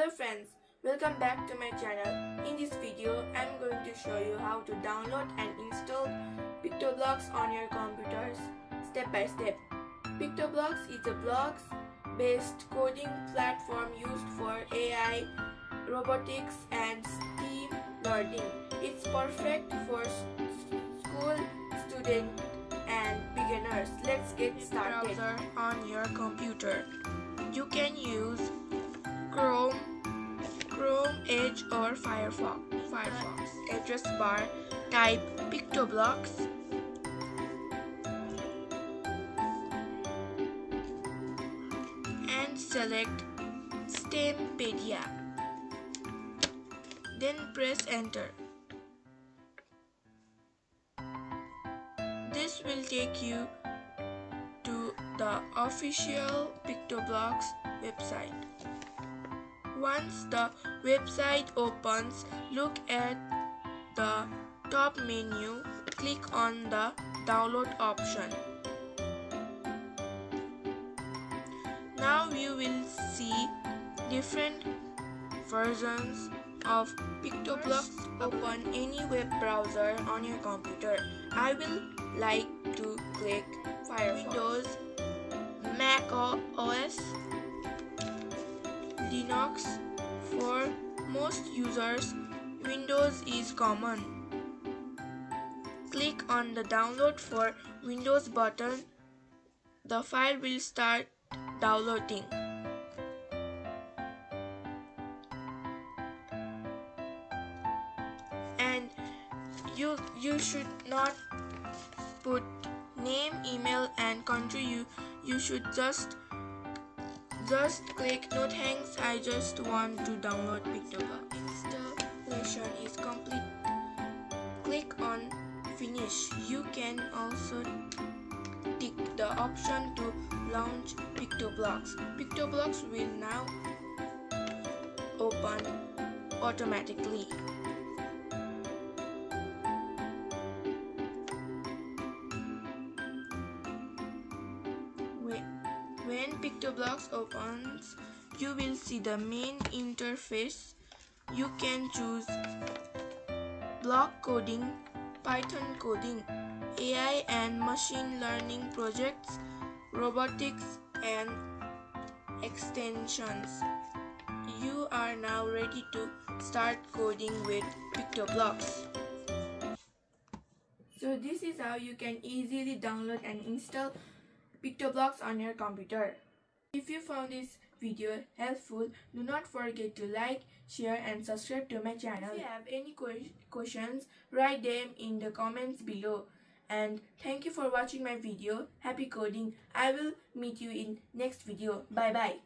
Hello friends, welcome back to my channel. In this video, I'm going to show you how to download and install PictoBlox on your computers step by step. PictoBlox is a blocks-based coding platform used for AI, robotics and STEM learning. It's perfect for school students and beginners. Let's get started. Browser on your computer. You can use Chrome, Edge or Firefox. Address bar, type PictoBlox. And select STEMpedia. Then press enter. This will take you to the official PictoBlox website. Once the website opens, look at the top menu, click on the download option. Now you will see different versions of PictoBlox open any web browser on your computer. I will like to click Firefox. Windows, Mac OS, Linux. For most users, Windows is common. Click on the download for Windows button. The file will start downloading. And you should not put name, email and country. You should just click no thanks, I just want to download PictoBlox. Installation is complete. Click on finish. You can also tick the option to launch PictoBlox. PictoBlox will now open automatically. When PictoBlox opens, you will see the main interface. You can choose block coding, Python coding, AI and machine learning projects, robotics and extensions. You are now ready to start coding with PictoBlox. So this is how you can easily download and install PictoBlox on your computer. If you found this video helpful, do not forget to like, share and subscribe to my channel. If you have any questions, write them in the comments below. And thank you for watching my video. Happy coding. I will meet you in next video. Bye bye.